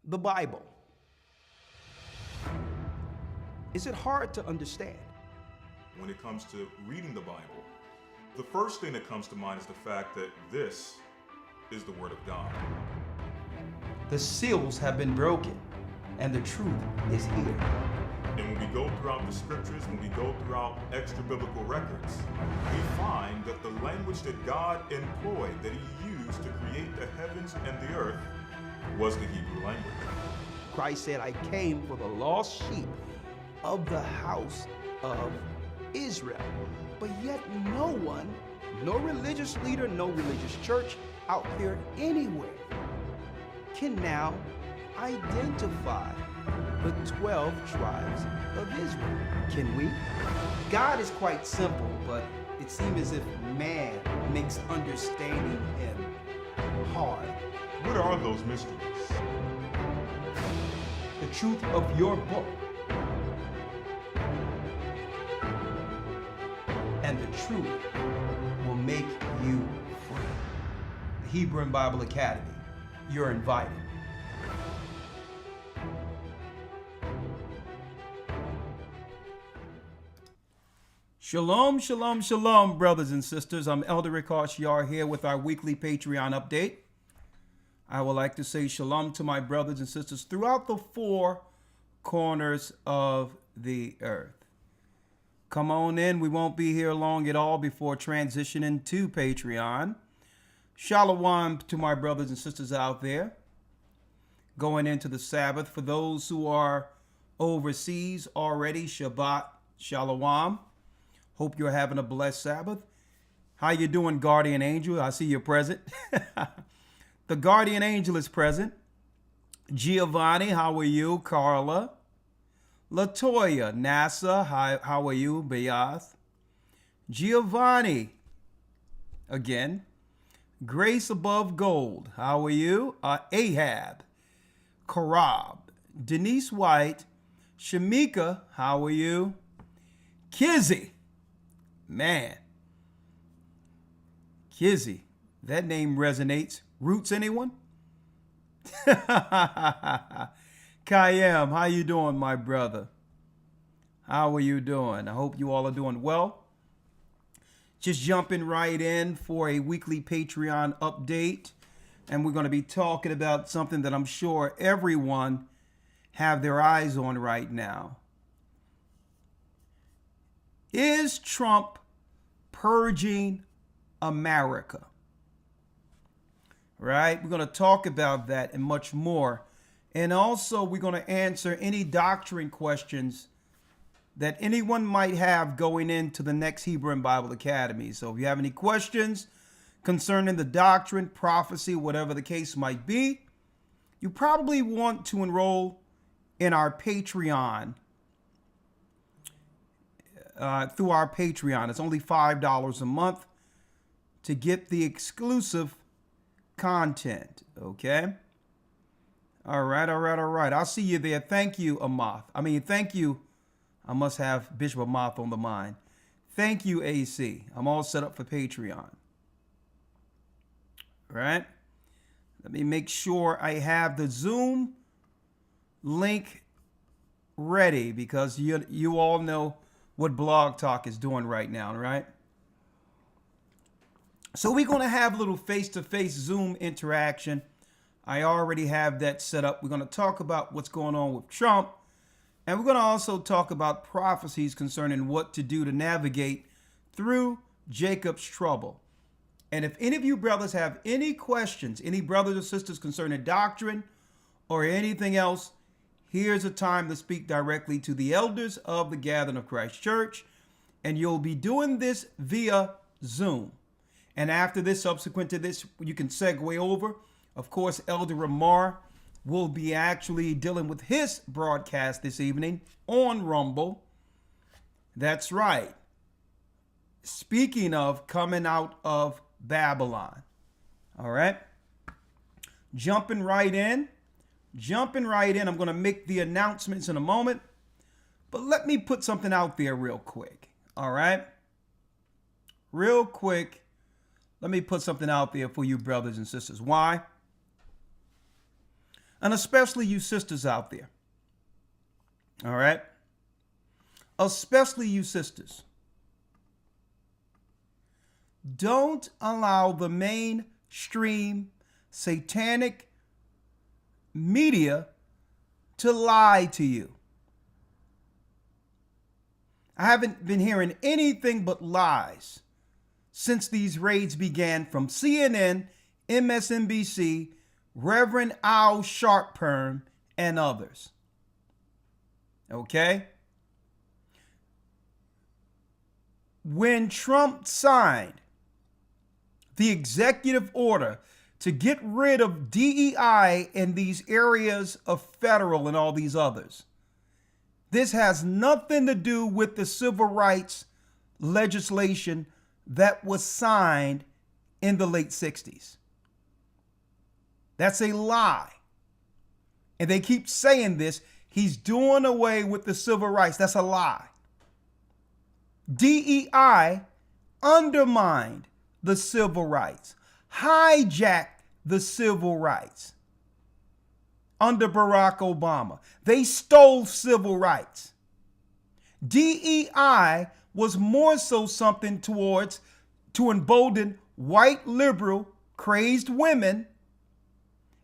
the Bible. Is it hard to understand? When it comes to reading the Bible, the first thing that comes to mind is the fact that this is the Word of God. The seals have been broken, and the truth is here. And when we go throughout the scriptures, when we go throughout extra-biblical records, we find that the language that God employed, that He used to create the heavens and the earth, was the Hebrew language. Christ said, I came for the lost sheep of the house of Israel. But yet no one, no religious leader, no religious church out there anywhere can now identify the 12 tribes of Israel. Can we? God is quite simple, but it seems as if man makes understanding Him hard. What are those mysteries? The truth of your book and the truth will make you free. The Hebrew and Bible Academy, you're invited. Shalom, shalom, shalom, brothers and sisters. I'm Elder Rawchaa here with our weekly Patreon update. I would like to say shalom to my brothers and sisters throughout the four corners of the earth. Come on in. We won't be here long at all before transitioning to Patreon. Shalom to my brothers and sisters out there going into the Sabbath. For those who are overseas already, Shabbat Shalom. Hope you're having a blessed Sabbath. How you doing, Guardian Angel? I see you're present. The Guardian Angel is present. Giovanni, how are you? Carla. Latoya, NASA, how are you? Bayath. Giovanni, again. Grace Above Gold, how are you? Ahab. Karab. Denise White. Shamika, how are you? Kizzy. Man. Kizzy, that name resonates. Roots, anyone? Kayam, how you doing, my brother? How are you doing? I hope you all are doing well. Just jumping right in for a weekly Patreon update. And we're going to be talking about something that I'm sure everyone have their eyes on right now. Is Trump purging America? Right? We're going to talk about that and much more. And also, we're going to answer any doctrine questions that anyone might have going into the next Hebrew and Bible Academy. So if you have any questions concerning the doctrine, prophecy, whatever the case might be, you probably want to enroll in our Patreon. Through our Patreon. It's only $5 a month to get the exclusive content. Okay? All right. I'll see you there. Thank you, Amath. Thank you. I must have Bishop Amath on the mind. Thank you, AC. I'm all set up for Patreon. All right? Let me make sure I have the Zoom link ready because you all know what Blog Talk is doing right now, right? So we're going to have a little face-to-face Zoom interaction. I already have that set up. We're going to talk about what's going on with Trump. And we're going to also talk about prophecies concerning what to do to navigate through Jacob's trouble. And if any of you brothers have any questions, any brothers or sisters concerning doctrine or anything else, here's a time to speak directly to the elders of the Gathering of Christ Church. And you'll be doing this via Zoom. And after this, subsequent to this, you can segue over. Of course, Elder Rawchaa will be actually dealing with his broadcast this evening on Rumble. That's right. Speaking of coming out of Babylon. All right. Jumping right in. I'm going to make the announcements in a moment. But let me put something out there real quick. All right. Real quick. Let me put something out there for you brothers and sisters. Why? and especially you sisters out there. All right? Especially you sisters. Don't allow the mainstream satanic media to lie to you. I haven't been hearing anything but lies since these raids began from CNN, MSNBC, Reverend Al Sharpton, and others. Okay? When Trump signed the executive order to get rid of DEI in these areas of federal and all these others, this has nothing to do with the civil rights legislation that was signed in the late 60s. That's a lie. And they keep saying this. He's doing away with the civil rights. That's a lie. DEI undermined the civil rights, hijacked the civil rights under Barack Obama. They stole civil rights. DEI was more so something towards to embolden white liberal crazed women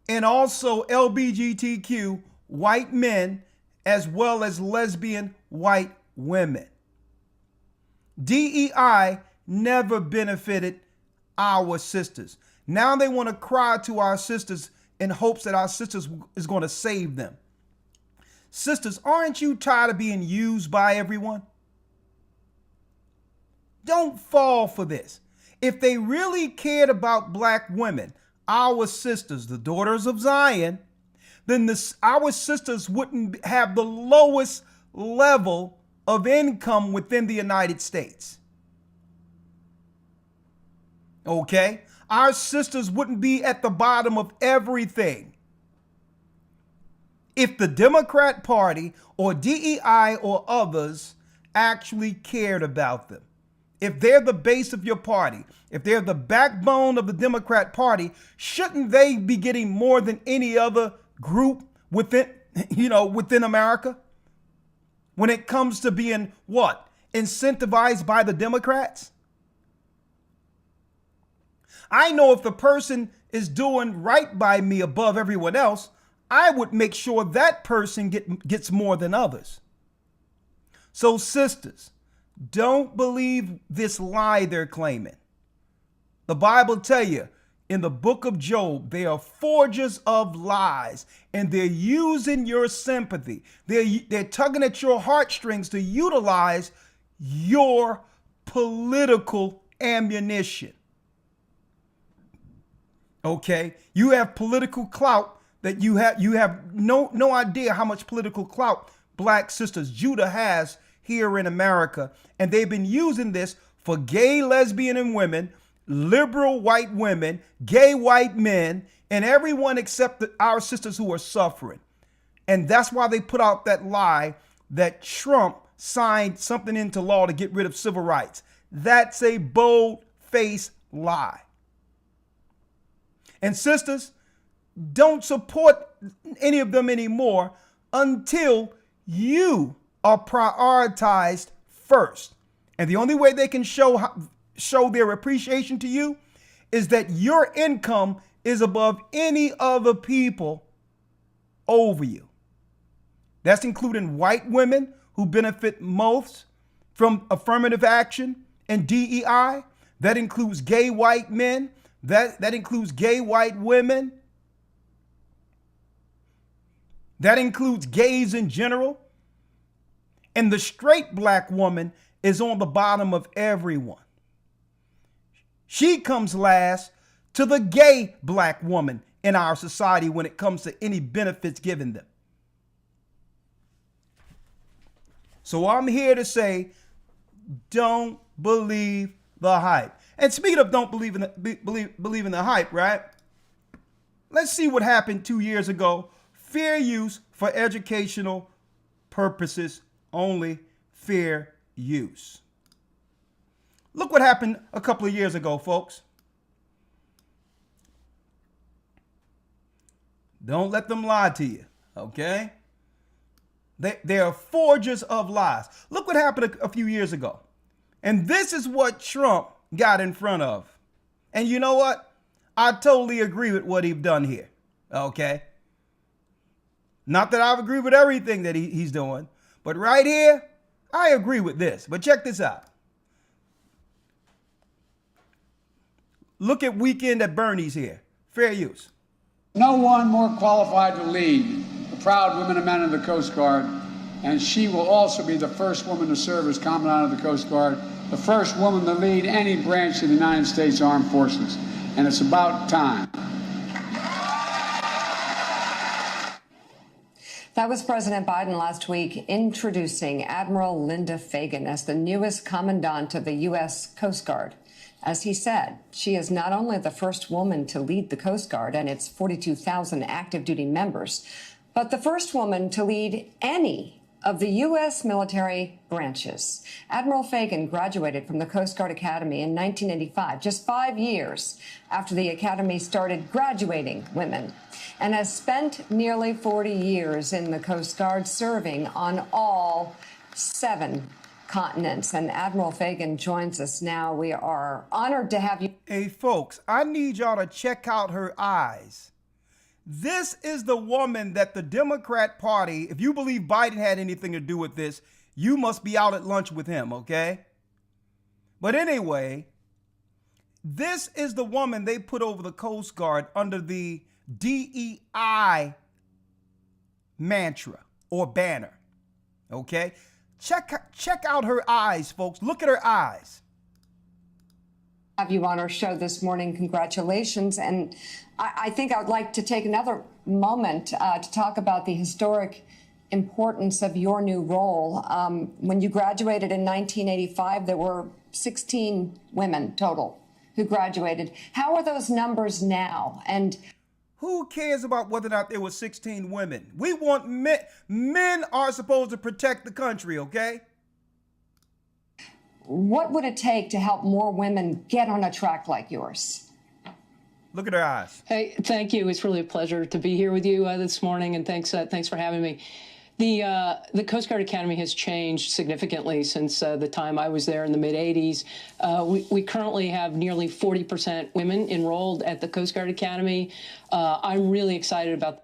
and also LGBTQ white men as well as lesbian white women. DEI never benefited our sisters. Now they want to cry to our sisters in hopes that our sisters is going to save them. Sisters, aren't you tired of being used by everyone? Don't fall for this. If they really cared about black women, our sisters, the daughters of Zion, then our sisters wouldn't have the lowest level of income within the United States. Okay? Our sisters wouldn't be at the bottom of everything. If the Democrat Party or DEI or others actually cared about them. If they're the base of your party, if they're the backbone of the Democrat Party, shouldn't they be getting more than any other group within America? When it comes to being what? Incentivized by the Democrats? I know if the person is doing right by me above everyone else, I would make sure that person gets more than others. So sisters, don't believe this lie they're claiming. The Bible tell you in the book of Job, they are forgers of lies and they're using your sympathy. They're tugging at your heartstrings to utilize your political ammunition. Okay, you have political clout that you have no idea how much political clout black sisters Judah has here in America, and they've been using this for gay, lesbian, and women, liberal white women, gay white men, and everyone except our sisters who are suffering. And that's why they put out that lie that Trump signed something into law to get rid of civil rights. That's a bold-faced lie. And sisters, don't support any of them anymore until you are prioritized first. And the only way they can show their appreciation to you is that your income is above any other people over you. That's including white women who benefit most from affirmative action and DEI. That includes gay white men. That includes gay white women. That includes gays in general. And the straight black woman is on the bottom of everyone. She comes last to the gay black woman in our society when it comes to any benefits given them. So I'm here to say, don't believe the hype. And speaking of don't believe in the hype, right? Let's see what happened 2 years ago. Fair use for educational purposes only. Fair use. Look what happened a couple of years ago, folks. Don't let them lie to you, okay? They are forgers of lies. Look what happened a few years ago. And this is what Trump got in front of. And you know what? I totally agree with what he's done here, okay? Not that I agree with everything that he's doing, but right here, I agree with this. But check this out. Look at Weekend at Bernie's here. Fair use. No one more qualified to lead the proud women and men of the Coast Guard, and she will also be the first woman to serve as Commandant of the Coast Guard, the first woman to lead any branch of the United States Armed Forces, and it's about time. That was President Biden last week introducing Admiral Linda Fagan as the newest Commandant of the U.S. Coast Guard. As he said, she is not only the first woman to lead the Coast Guard and its 42,000 active duty members, but the first woman to lead any of the U.S. military branches. Admiral Fagan graduated from the Coast Guard Academy in 1985, just 5 years after the Academy started graduating women, and has spent nearly 40 years in the Coast Guard, serving on all 7 continents. And Admiral Fagan joins us now. We are honored to have you. Hey, folks, I need y'all to check out her eyes. This is the woman that the Democrat Party, if you believe Biden had anything to do with this, you must be out at lunch with him, okay? But anyway, this is the woman they put over the Coast Guard under the DEI mantra or banner, okay? Check out her eyes, folks. Look at her eyes. Have you on our show this morning. Congratulations. And I think I would like to take another moment to talk about the historic importance of your new role. When you graduated in 1985, there were 16 women total who graduated. How are those numbers now? And who cares about whether or not there were 16 women? We want men. Men are supposed to protect the country, okay? what would it take to help more women get on a track like yours? Look at her eyes. Hey, thank you. It's really a pleasure to be here with you this morning, and thanks for having me. The Coast Guard Academy has changed significantly since the time I was there in the mid-'80s. We currently have nearly 40% women enrolled at the Coast Guard Academy. I'm really excited about.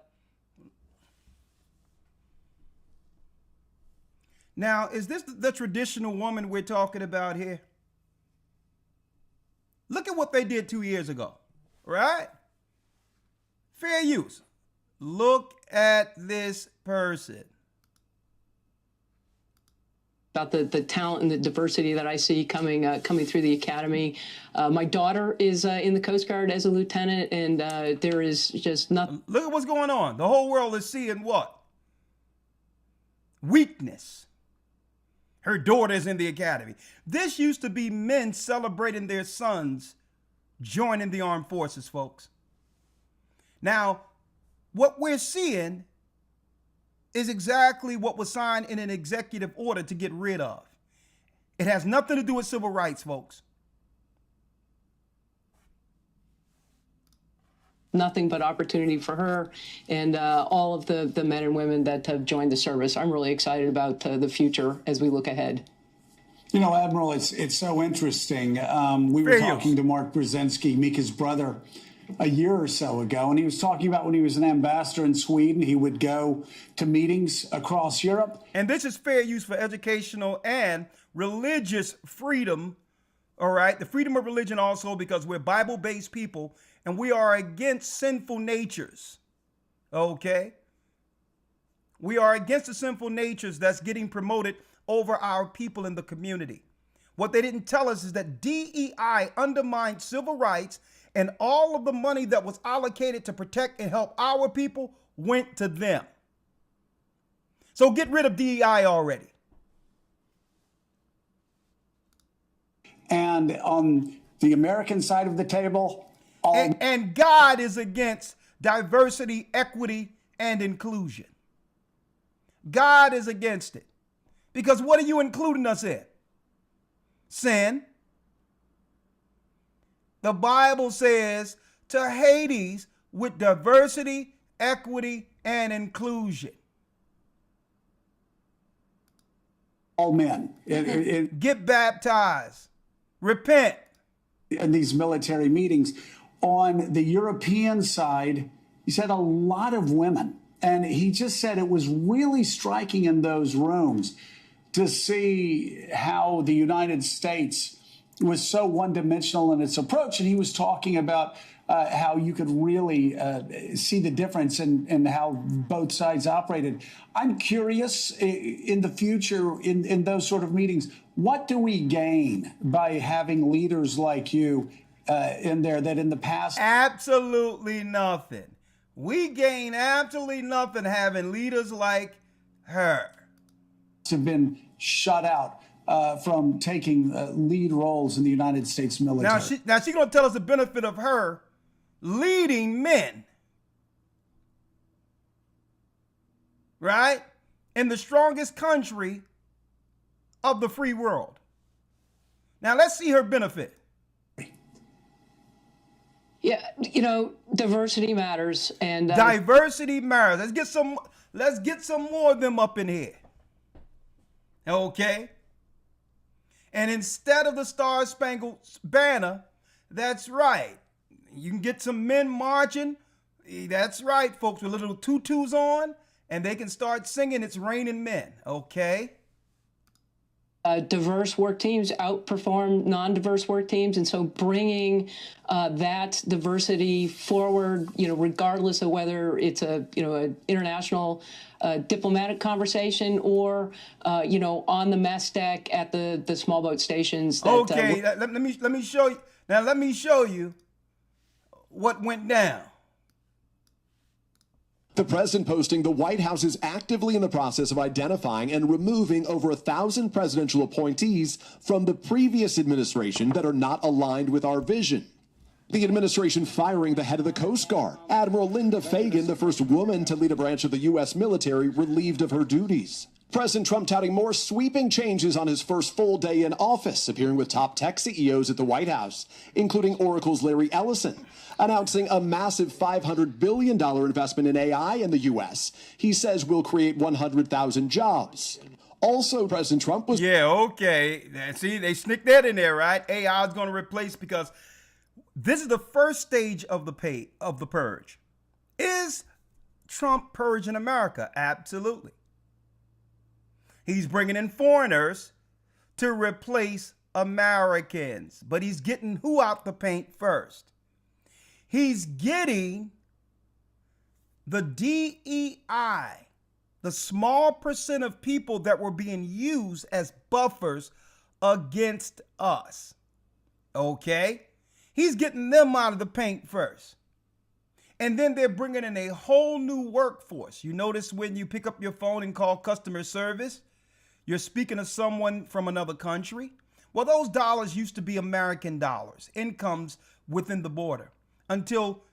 Now, is this the traditional woman we're talking about here? Look at what they did 2 years ago, right? Fair use. Look at this person. About the talent and the diversity that I see coming through the academy. My daughter is in the Coast Guard as a lieutenant, and there is just nothing. Look at what's going on. The whole world is seeing what? Weakness. Her daughter's in the academy. This used to be men celebrating their sons joining the armed forces, folks. Now, what we're seeing is exactly what was signed in an executive order to get rid of. It has nothing to do with civil rights, folks. Nothing but opportunity for her and all of the men and women that have joined the service. I'm really excited about the future as we look ahead. You know, Admiral, it's so interesting. We were talking to Mark Brzezinski, Mika's brother, a year or so ago, and he was talking about when he was an ambassador in Sweden, he would go to meetings across Europe. And this is fair use for educational and religious freedom, all right? The freedom of religion also, because we're Bible-based people and we are against sinful natures, okay? We are against the sinful natures that's getting promoted over our people in the community. What they didn't tell us is that DEI undermined civil rights, and all of the money that was allocated to protect and help our people went to them. So get rid of DEI already. And on the American side of the table, and God is against diversity, equity, and inclusion. God is against it. Because what are you including us in? Sin. The Bible says to Hades with diversity, equity, and inclusion. All men. Get baptized. Repent. In these military meetings. On the European side, he said a lot of women. And he just said it was really striking in those rooms to see how the United States was so one-dimensional in its approach. And he was talking about how you could really see the difference in how both sides operated. I'm curious, in the future, in those sort of meetings, what do we gain by having leaders like you in there that in the past? Absolutely nothing. We gain absolutely nothing having leaders like her. Have been shut out from taking lead roles in the United States military. Now she's going to tell us the benefit of her leading men, right? In the strongest country of the free world. Now let's see her benefit. Yeah, you know, diversity matters, and diversity matters. Let's get some more of them up in here. Okay? And instead of the Star Spangled Banner, that's right. You can get some men marching. That's right, folks, with little tutus on, and they can start singing It's Raining Men. Okay? Diverse work teams outperform non-diverse work teams, and so bringing that diversity forward, you know, regardless of whether it's an international diplomatic conversation or you know, on the mess deck at the small boat stations. That, okay, let me show you. Now let me show you what went down. The president posting the White House is actively in the process of identifying and removing over 1,000 presidential appointees from the previous administration that are not aligned with our vision. The administration firing the head of the Coast Guard, Admiral Linda Fagan, the first woman to lead a branch of the U.S. military, relieved of her duties. President Trump touting more sweeping changes on his first full day in office, appearing with top tech CEOs at the White House, including Oracle's Larry Ellison, announcing a massive $500 billion investment in AI in the U.S. He says will create 100,000 jobs. Also, President Trump was... Yeah, okay. See, they sneaked that in there, right? AI is going to replace, because this is the first stage of the purge. Is Trump purging America? Absolutely. He's bringing in foreigners to replace Americans, but he's getting who out the paint first? He's getting the DEI, the small percent of people that were being used as buffers against us. Okay? He's getting them out of the paint first. And then they're bringing in a whole new workforce. You notice when you pick up your phone and call customer service, you're speaking to someone from another country. Well, those dollars used to be American dollars, incomes within the border, until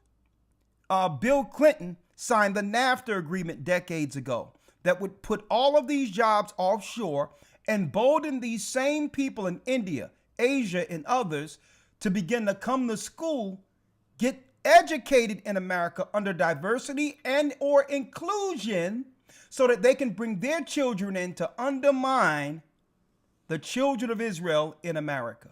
Bill Clinton signed the NAFTA agreement decades ago that would put all of these jobs offshore and embolden these same people in India, Asia, and others to begin to come to school, get educated in America under diversity and or inclusion, so that they can bring their children in to undermine the children of Israel in America.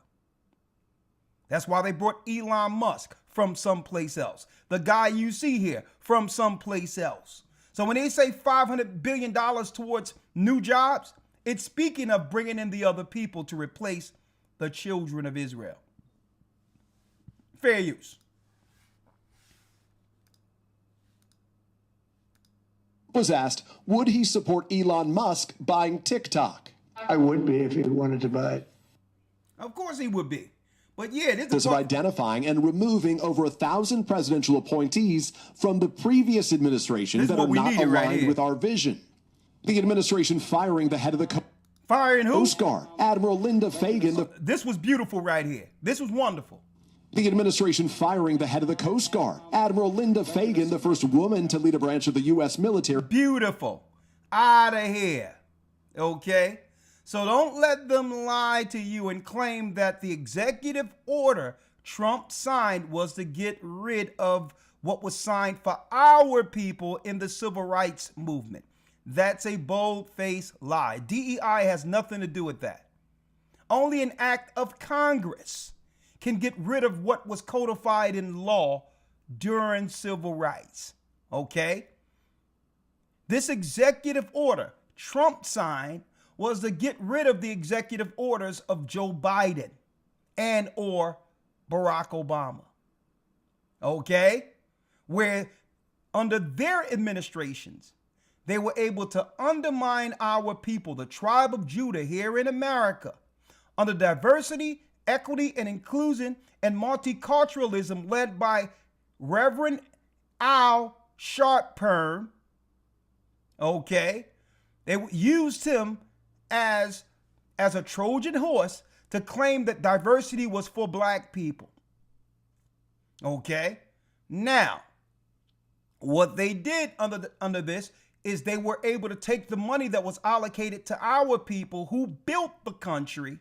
That's why they brought Elon Musk from someplace else. The guy you see here from someplace else. So when they say $500 billion towards new jobs, it's speaking of bringing in the other people to replace the children of Israel. Fair use. Was asked, would he support Elon Musk buying TikTok? I would be if he wanted to buy it. Of course he would be. But yeah, this is of identifying and removing over 1,000 presidential appointees from the previous administration that are not aligned with our vision. The administration firing the head of the Coast Guard, Admiral Linda Fagan. This was beautiful right here. This was wonderful. The administration firing the head of the Coast Guard, Admiral Linda Fagan, the first woman to lead a branch of the U.S. military. Beautiful. Out of here. Okay? So don't let them lie to you and claim that the executive order Trump signed was to get rid of what was signed for our people in the civil rights movement. That's a bold-faced lie. DEI has nothing to do with that. Only an act of Congress can get rid of what was codified in law during civil rights. Okay? This executive order Trump signed was to get rid of the executive orders of Joe Biden and or Barack Obama. Okay? Where under their administrations, they were able to undermine our people, the tribe of Judah here in America, under diversity, equity, and inclusion and multiculturalism led by Reverend Al Sharpton. Okay? They used him as a Trojan horse to claim that diversity was for black people. Okay? Now, what they did under this is they were able to take the money that was allocated to our people who built the country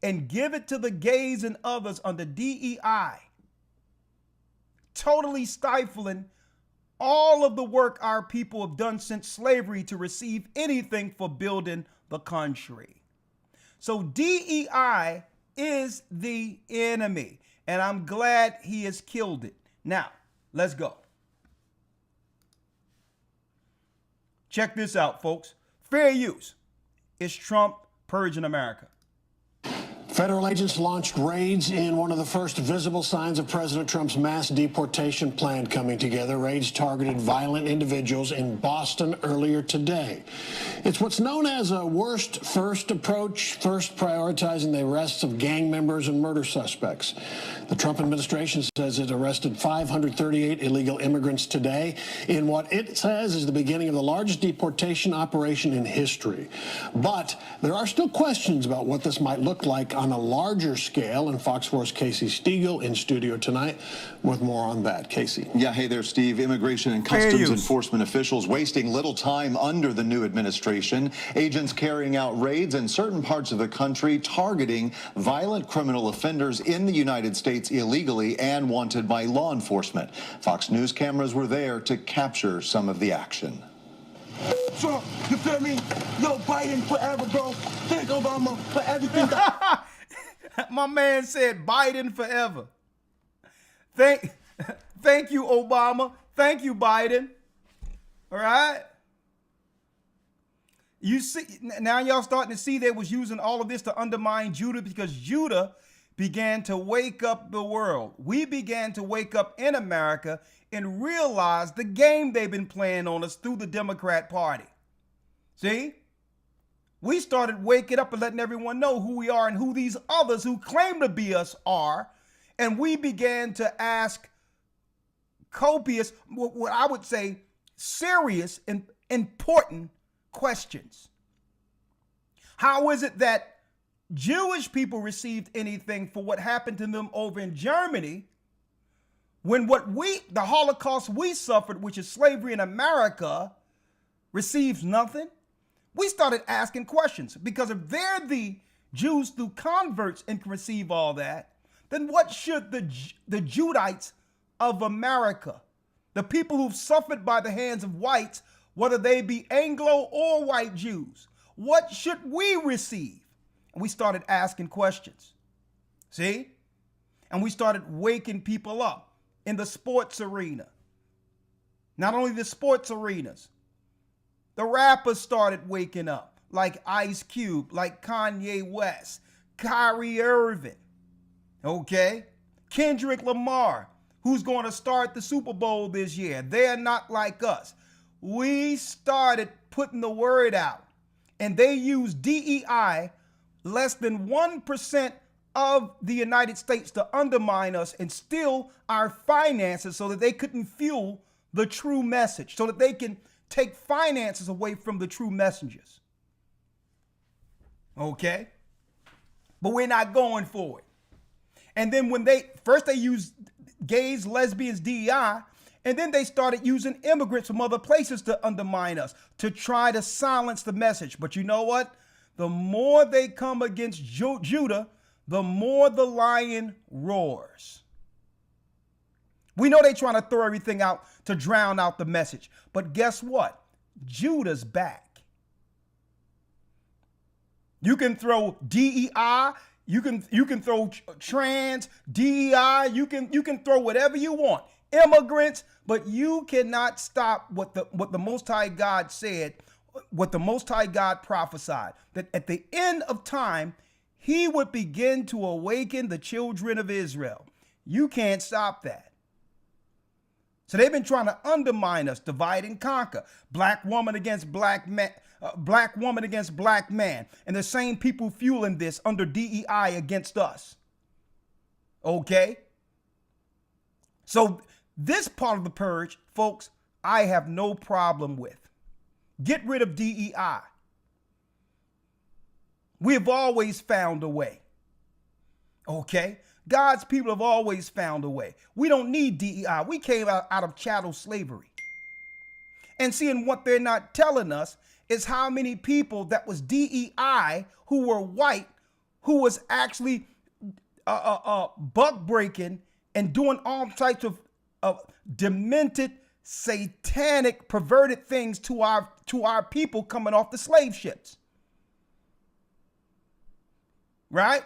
and give it to the gays and others under DEI, totally stifling all of the work our people have done since slavery to receive anything for building the country. So DEI is the enemy, and I'm glad he has killed it. Now, let's go. Check this out, folks. Fair use. Is Trump purging America? Federal agents launched raids in one of the first visible signs of President Trump's mass deportation plan coming together. Raids targeted violent individuals in Boston earlier today. It's what's known as a worst first approach, first prioritizing the arrests of gang members and murder suspects. The Trump administration says it arrested 538 illegal immigrants today in what it says is the beginning of the largest deportation operation in history. But there are still questions about what this might look like on a larger scale, and Fox 4's Casey Stiegel in studio tonight with more on that. Casey. Yeah, hey there, Steve. Immigration and Customs Enforcement officials wasting little time under the new administration. Agents carrying out raids in certain parts of the country targeting violent criminal offenders in the United States illegally and wanted by law enforcement. Fox News cameras were there to capture some of the action. Trump, you feel me? Yo, Biden forever, bro. Thank Obama for everything. My man said Biden forever. Thank you, Obama. Thank you, Biden. All right? You see, now y'all starting to see they was using all of this to undermine Judah because Judah began to wake up the world. We began to wake up in America and realize the game they've been playing on us through the Democrat Party. See? We started waking up and letting everyone know who we are and who these others who claim to be us are. And we began to ask copious, what I would say, serious and important questions. How is it that Jewish people received anything for what happened to them over in Germany when the Holocaust we suffered, which is slavery in America, receives nothing? We started asking questions because if they're the Jews through converts and can receive all that, then what should the Judites of America, the people who've suffered by the hands of whites, whether they be Anglo or white Jews, what should we receive? And we started asking questions. See? And we started waking people up in the sports arena. Not only the sports arenas, the rappers started waking up, like Ice Cube, like Kanye West, Kyrie Irving, okay? Kendrick Lamar, who's going to start the Super Bowl this year. They're not like us. We started putting the word out, and they used DEI, less than 1% of the United States, to undermine us and steal our finances so that they couldn't fuel the true message, so that they can take finances away from the true messengers. Okay? But we're not going for it. And then when they used gays, lesbians, DEI, and then they started using immigrants from other places to undermine us, to try to silence the message. But you know what? The more they come against Judah, the more the lion roars. We know they're trying to throw everything out to drown out the message. But guess what? Judah's back. You can throw DEI, you can throw trans, DEI, you can throw whatever you want. Immigrants, but you cannot stop what the Most High God said, what the Most High God prophesied, that at the end of time, he would begin to awaken the children of Israel. You can't stop that. So they've been trying to undermine us, divide and conquer, black woman against black man, black woman against black man, and the same people fueling this under DEI against us. Okay? So this part of the purge, folks, I have no problem with. Get rid of DEI. We have always found a way. Okay? God's people have always found a way. We don't need DEI. We came out of chattel slavery. And seeing what they're not telling us is how many people that was DEI who were white, who was actually buck breaking and doing all types of demented, satanic, perverted things to our people coming off the slave ships. Right?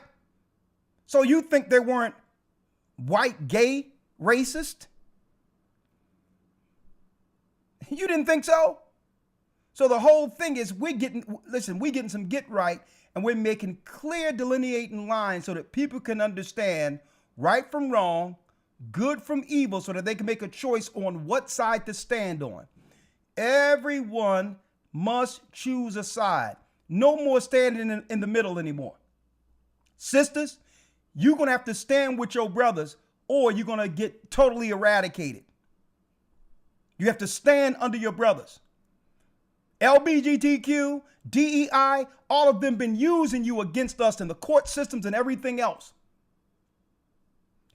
So you think they weren't white, gay, racist? You didn't think so? So the whole thing is we're getting some get right, and we're making clear delineating lines so that people can understand right from wrong, good from evil, so that they can make a choice on what side to stand on. Everyone must choose a side. No more standing in the middle anymore. Sisters, you're going to have to stand with your brothers or you're going to get totally eradicated. You have to stand under your brothers. LGBTQ, DEI, all of them been using you against us in the court systems and everything else.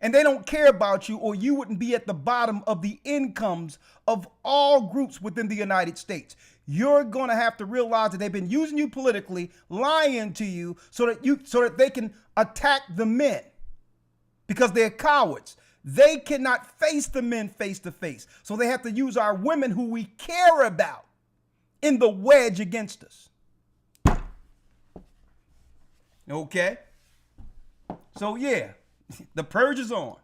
And they don't care about you, or you wouldn't be at the bottom of the incomes of all groups within the United States. You're going to have to realize that they've been using you politically, lying to you so that they can attack the men because they're cowards. They cannot face the men face to face. So they have to use our women who we care about in the wedge against us. Okay? So yeah, the purge is on.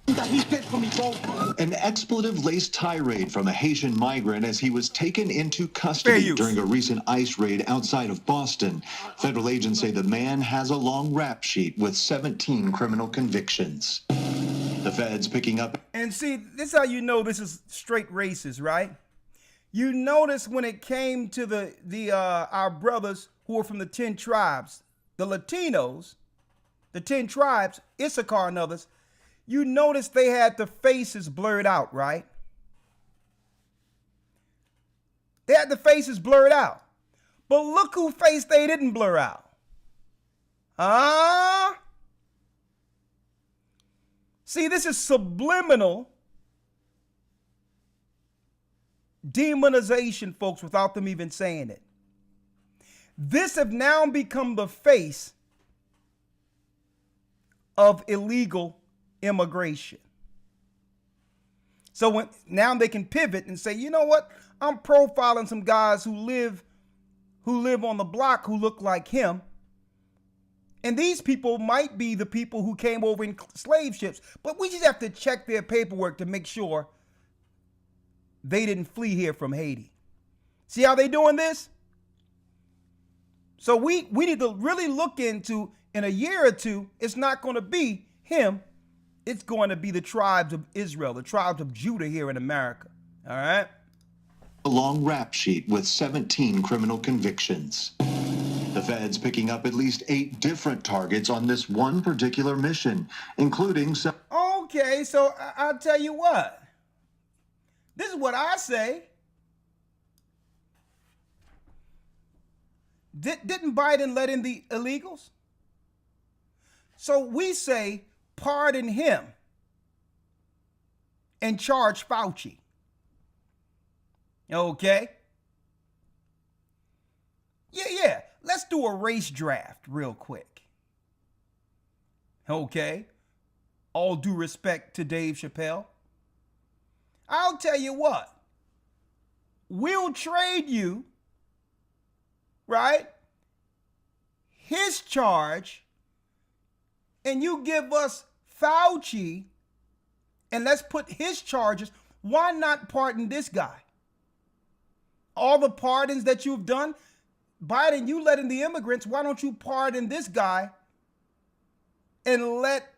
An expletive-laced tirade from a Haitian migrant as he was taken into custody during a recent ICE raid outside of Boston. Federal agents say the man has a long rap sheet with 17 criminal convictions. The feds picking up. And see, this is how you know this is straight racist, right? You notice when it came to our brothers who are from the 10 tribes, the Latinos, the 10 tribes, Issachar and others, you notice they had the faces blurred out, right? They had the faces blurred out. But look whose face they didn't blur out. See, this is subliminal demonization, folks, without them even saying it. This have now become the face of illegal immigration. So now they can pivot and say, you know what? I'm profiling some guys who live on the block who look like him. And these people might be the people who came over in slave ships, but we just have to check their paperwork to make sure they didn't flee here from Haiti. See how they doing this? So we need to really look into, in a year or two, it's not going to be him. It's going to be the tribes of Israel, the tribes of Judah here in America. All right? A long rap sheet with 17 criminal convictions. The feds picking up at least 8 different targets on this one particular mission, including some. Okay, so I'll tell you what. This is what I say. Didn't Biden let in the illegals? So we say pardon him and charge Fauci. Okay? Yeah. Let's do a race draft real quick. Okay? All due respect to Dave Chappelle. I'll tell you what, we'll trade you, right, his charge, and you give us Fauci, and let's put his charges. Why not pardon this guy? All the pardons that you've done, Biden, you let in the immigrants. Why don't you pardon this guy and let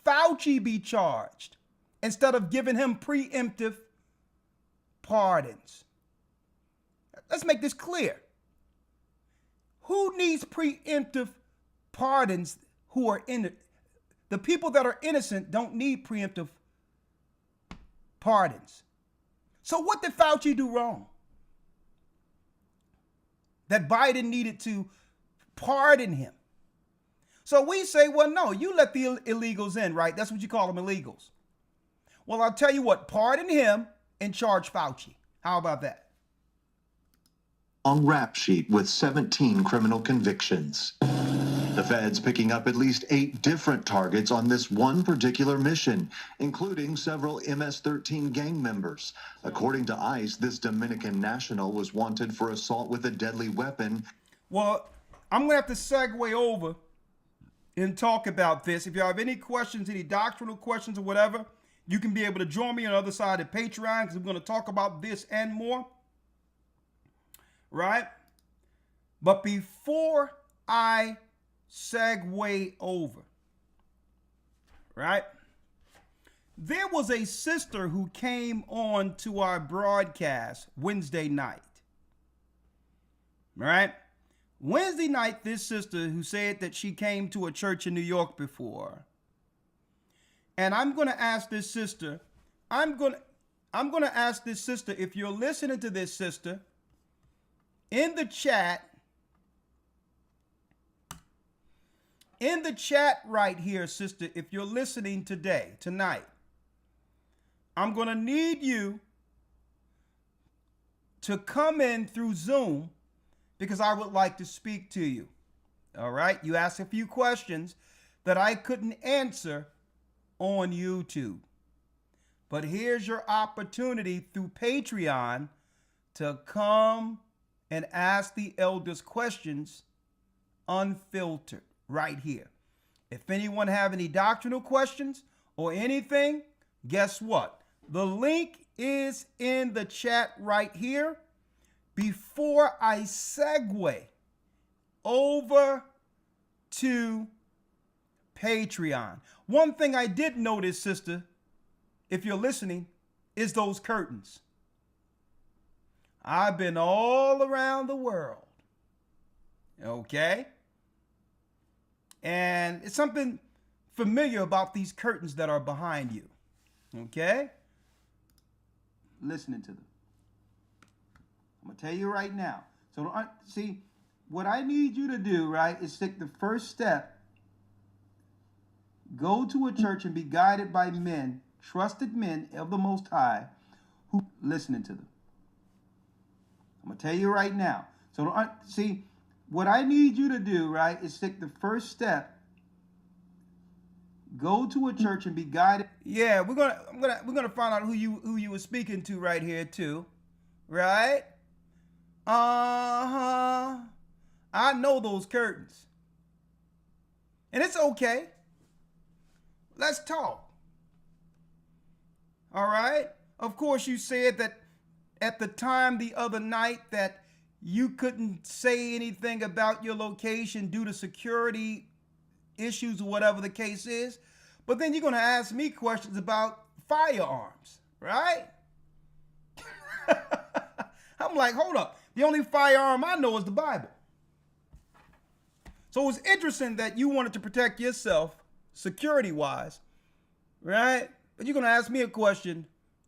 Fauci be charged instead of giving him preemptive pardons? Let's make this clear. Who needs preemptive pardons who are in it? The people that are innocent don't need preemptive pardons. So what did Fauci do wrong that Biden needed to pardon him? So we say, well, no, you let the illegals in, right? That's what you call them, illegals. Well, I'll tell you what, pardon him and charge Fauci. How about that? Long rap sheet with 17 criminal convictions. The feds picking up at least 8 different targets on this one particular mission, including several MS-13 gang members. According to ICE, this Dominican national was wanted for assault with a deadly weapon. Well, I'm going to have to segue over and talk about this. If you have any questions, any doctrinal questions or whatever, you can be able to join me on the other side of Patreon, because we're going to talk about this and more. Right? But before I segue over, right? There was a sister who came on to our broadcast Wednesday night, right? Wednesday night, this sister who said that she came to a church in New York before. And I'm going to ask this sister, I'm going to ask this sister, if you're listening to this, sister, in the chat right here, sister, if you're listening tonight, I'm going to need you to come in through Zoom, because I would like to speak to you. All right? You asked a few questions that I couldn't answer on YouTube. But here's your opportunity through Patreon to come and ask the elders questions unfiltered right here. If anyone have any doctrinal questions or anything, guess what? The link is in the chat right here. Before I segue over to Patreon, one thing I did notice, sister, if you're listening, is those curtains. I've been all around the world, okay? And it's something familiar about these curtains that are behind you, okay? Listening to them. I'm going to tell you right now. So, see, what I need you to do, right, is take the first step. Go to a church and be guided by men, trusted men of the Most High, who listening to them. I'm going to tell you right now. So, see, what I need you to do, right, is take the first step. Go to a church and be guided. Yeah, we're gonna find out who you were speaking to right here too, right? I know those curtains, and it's okay. Let's talk. All right. Of course, you said that at the time the other night that you couldn't say anything about your location due to security issues or whatever the case is. But then you're going to ask me questions about firearms, right? I'm like, hold up. The only firearm I know is the Bible. So it's interesting that you wanted to protect yourself security-wise, right? But you're going to ask me a question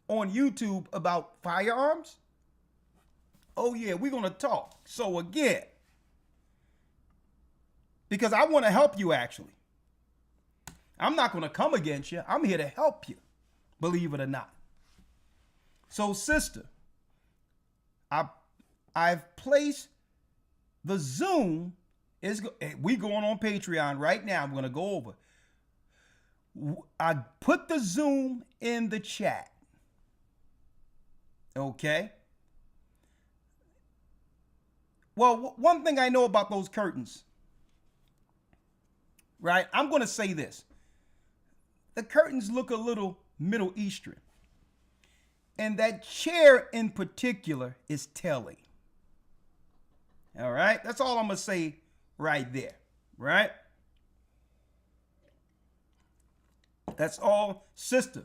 on YouTube about firearms? Oh, yeah, we're going to talk. So again, because I want to help you, actually. I'm not going to come against you. I'm here to help you, believe it or not. So, sister, I've placed the Zoom. We going on Patreon right now. I'm going to go over. I put the Zoom in the chat. Okay. Well, one thing I know about those curtains, right? I'm going to say this. The curtains look a little Middle Eastern. And that chair in particular is telling. All right? That's all I'm going to say right there, right? That's all. Sister,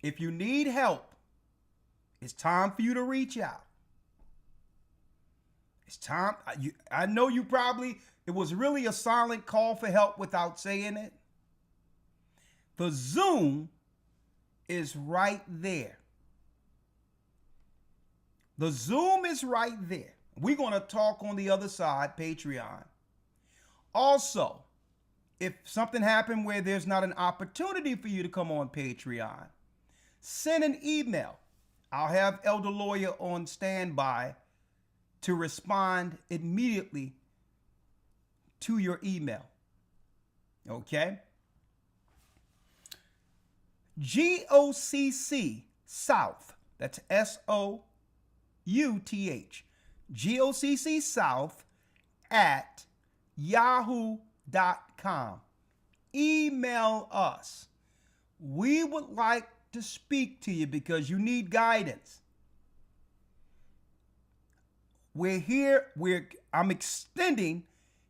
if you need help, it's time for you to reach out. It's time. I know you probably, it was really a silent call for help without saying it. The Zoom is right there. The Zoom is right there. We're going to talk on the other side, Patreon. Also, if something happened where there's not an opportunity for you to come on Patreon, send an email. I'll have Elder Lawya on standby to respond immediately to your email. Okay? GOCC South. That's SOUTH. GOCC South at yahoo.com. Email us. We would like to speak to you because you need guidance. We're here. I'm extending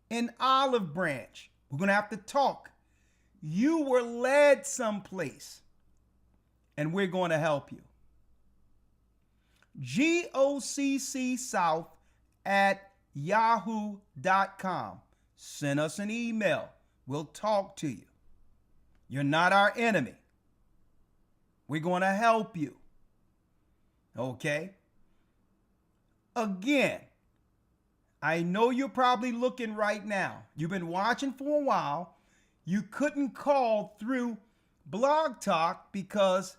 an olive branch. We're going to have to talk. You were led someplace, and we're going to help you. GOCC South at yahoo.com. Send us an email. We'll talk to you. You're not our enemy. We're going to help you. Okay? Again, I know you're probably looking right now. You've been watching for a while. You couldn't call through Blog Talk because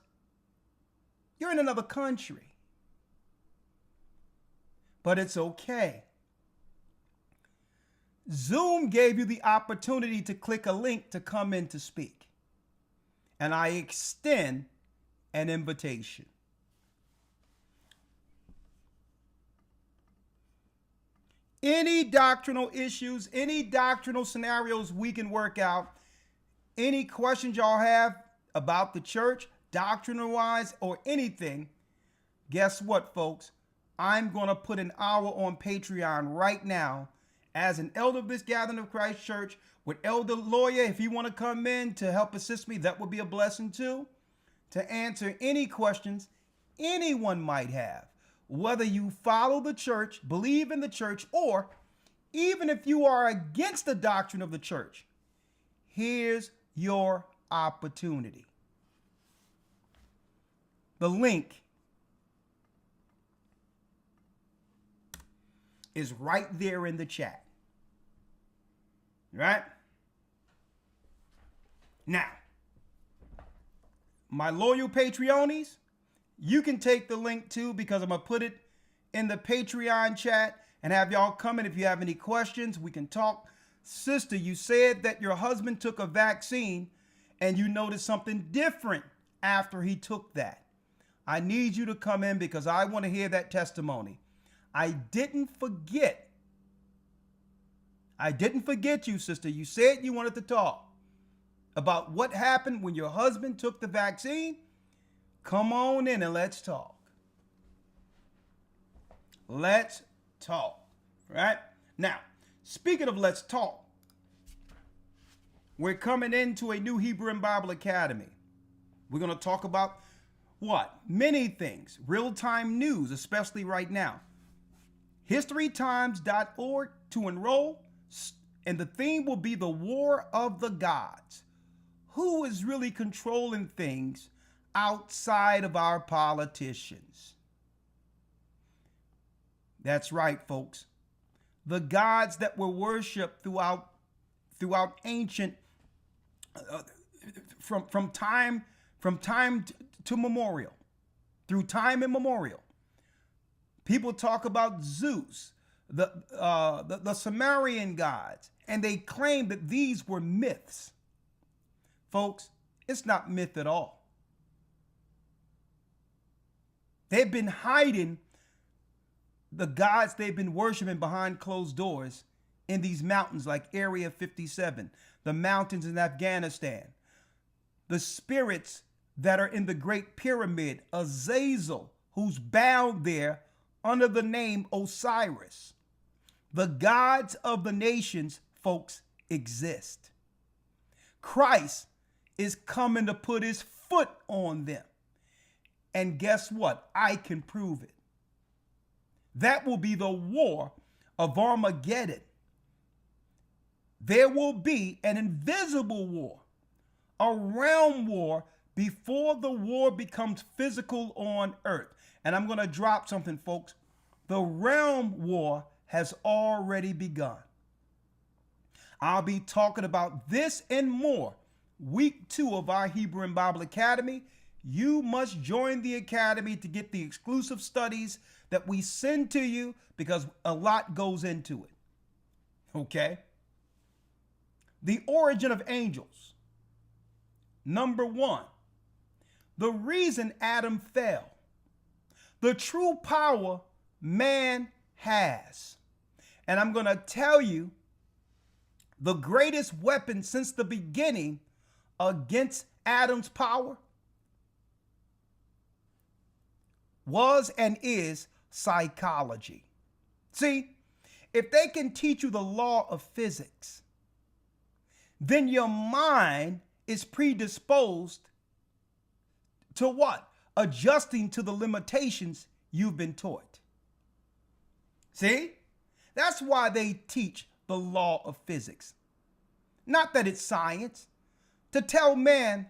you're in another country. But it's okay. Zoom gave you the opportunity to click a link to come in to speak. And I extend an invitation. Any doctrinal issues, any doctrinal scenarios we can work out, any questions y'all have about the church, doctrinal-wise or anything, guess what, folks? I'm going to put an hour on Patreon right now as an elder of this Gathering of Christ Church with Elder Lawya. If you want to come in to help assist me, that would be a blessing too, to answer any questions anyone might have. Whether you follow the church, believe in the church, or even if you are against the doctrine of the church, here's your opportunity. The link is right there in the chat. Right? Now, my loyal Patreonies, you can take the link too, because I'm going to put it in the Patreon chat and have y'all come in if you have any questions. We can talk. Sister, you said that your husband took a vaccine and you noticed something different after he took that. I need you to come in because I want to hear that testimony. I didn't forget you, sister. You said you wanted to talk about what happened when your husband took the vaccine. Come on in and let's talk. Let's talk. Right? Now, speaking of let's talk, we're coming into a new Hebrew and Bible Academy. We're going to talk about what? Many things. Real-time news, especially right now. historytimes.org to enroll, and the theme will be the War of the Gods. Who is really controlling things outside of our politicians? That's right, folks. The gods that were worshipped throughout ancient, from time to memorial, through time immemorial. People talk about Zeus, the Sumerian gods, and they claim that these were myths. Folks, it's not myth at all. They've been hiding the gods they've been worshiping behind closed doors in these mountains like Area 57, the mountains in Afghanistan, the spirits that are in the Great Pyramid, Azazel, who's bound there under the name Osiris. The gods of the nations, folks, exist. Christ is coming to put his foot on them. And guess what? I can prove it. That will be the war of Armageddon. There will be an invisible war, a realm war, before the war becomes physical on earth. And I'm going to drop something, folks. The realm war has already begun. I'll be talking about this and more week 2 of our Hebrew and Bible Academy. You must join the academy to get the exclusive studies that we send to you because a lot goes into it. Okay? The origin of angels. Number 1, the reason Adam fell. The true power man has. And I'm going to tell you the greatest weapon since the beginning against Adam's power was and is psychology. See, if they can teach you the law of physics, then your mind is predisposed to what? Adjusting to the limitations you've been taught. See? That's why they teach the law of physics. Not that it's science, to tell man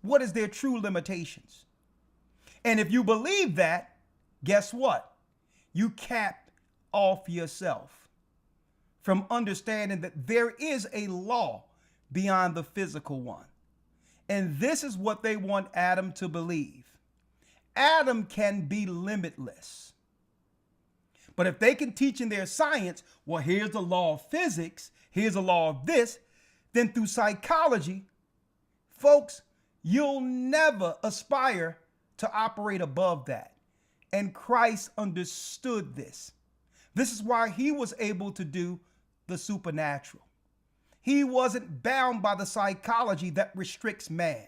what is their true limitations. And if you believe that, guess what? You cap off yourself from understanding that there is a law beyond the physical one. And this is what they want Adam to believe. Adam can be limitless. But if they can teach in their science, well, here's the law of physics, here's the law of this, then through psychology, folks, you'll never aspire to operate above that. And Christ understood this. This is why he was able to do the supernatural. He wasn't bound by the psychology that restricts man.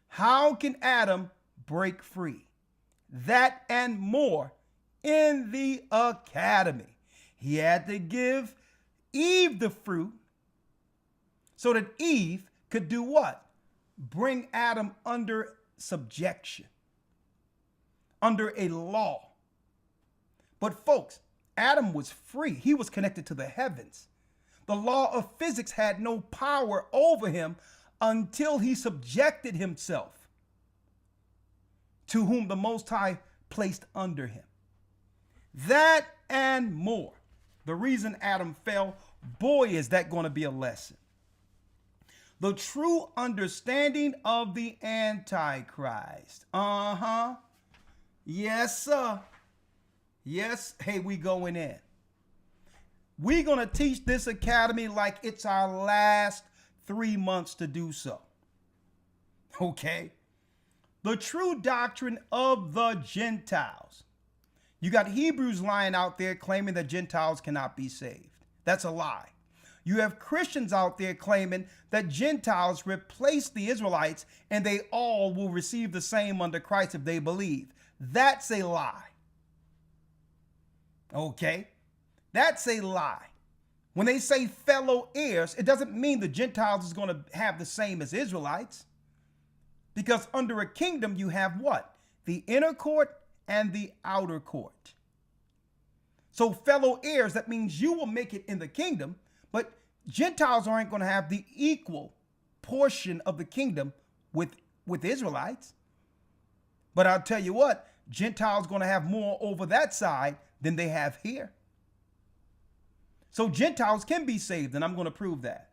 How can Adam break free? That and more in the academy. He had to give Eve the fruit so that Eve could do what? Bring Adam under subjection, under a law. But folks, Adam was free. He was connected to the heavens. The law of physics had no power over him until he subjected himself to whom the Most High placed under him. That and more. The reason Adam fell, boy, is that going to be a lesson. The true understanding of the Antichrist. Yes, sir. Yes. Hey, we going in. We're going to teach this academy like it's our last 3 months to do so. Okay? The true doctrine of the Gentiles. You got Hebrews lying out there claiming that Gentiles cannot be saved. That's a lie. You have Christians out there claiming that Gentiles replace the Israelites and they all will receive the same under Christ if they believe. That's a lie. Okay? That's a lie. When they say fellow heirs, it doesn't mean the Gentiles is going to have the same as Israelites. Because under a kingdom, you have what? The inner court and the outer court. So fellow heirs, that means you will make it in the kingdom, but Gentiles aren't going to have the equal portion of the kingdom with Israelites. But I'll tell you what, Gentiles going to have more over that side than they have here. So Gentiles can be saved, and I'm going to prove that.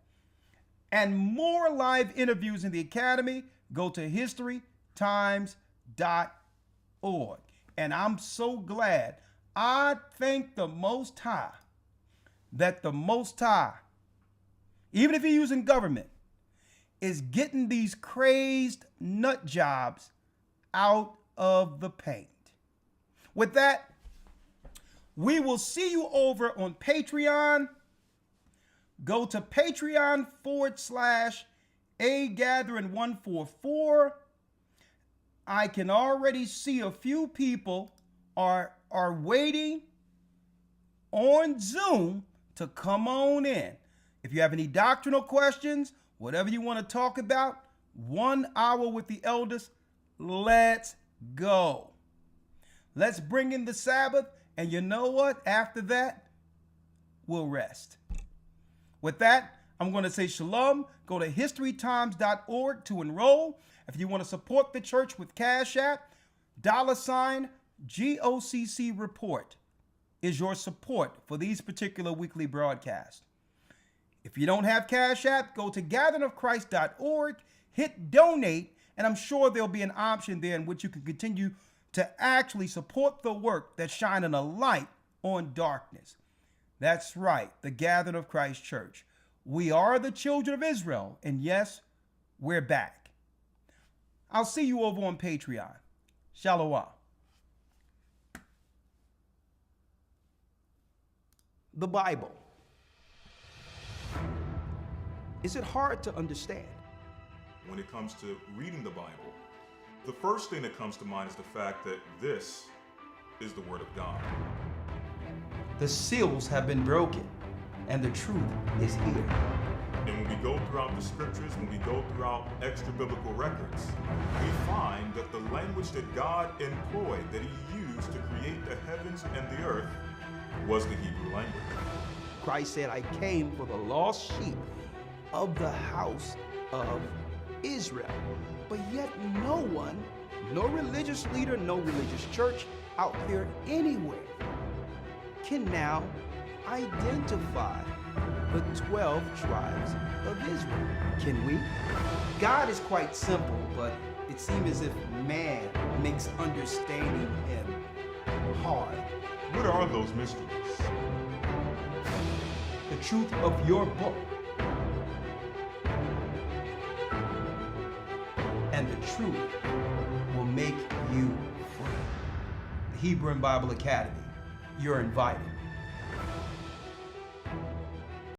And more live interviews in the academy, go to historytimes.org. And I'm so glad. I thank the Most High that the Most High, even if you're using government, is getting these crazed nut jobs out of the paint. With that, we will see you over on Patreon. Go to Patreon.com/AGathering144. I can already see a few people are waiting on Zoom to come on in. If you have any doctrinal questions, whatever you want to talk about, 1 hour with the elders, let's go. Let's bring in the Sabbath, and you know what? After that, we'll rest. With that, I'm going to say shalom. Go to historytimes.org to enroll. If you want to support the church with Cash App, $GOCC report is your support for these particular weekly broadcasts. If you don't have Cash App, go to gatheringofchrist.org, hit donate, and I'm sure there'll be an option there in which you can continue to actually support the work that's shining a light on darkness. That's right, the Gathering of Christ Church. We are the children of Israel, and yes, we're back. I'll see you over on Patreon. Shalom. The Bible. Is it hard to understand? When it comes to reading the Bible, the first thing that comes to mind is the fact that this is the Word of God. The seals have been broken, and the truth is here. And when we go throughout the scriptures, when we go throughout extra biblical records, we find that the language that God employed, that He used to create the heavens and the earth, was the Hebrew language. Christ said, I came for the lost sheep of the house of Israel. But yet no one, no religious leader, no religious church out there anywhere can now identify the 12 tribes of Israel. Can we? God is quite simple, but it seems as if man makes understanding Him hard. What are those mysteries? The truth of your book and the truth will make you free. The Hebrew and Bible Academy, you're invited.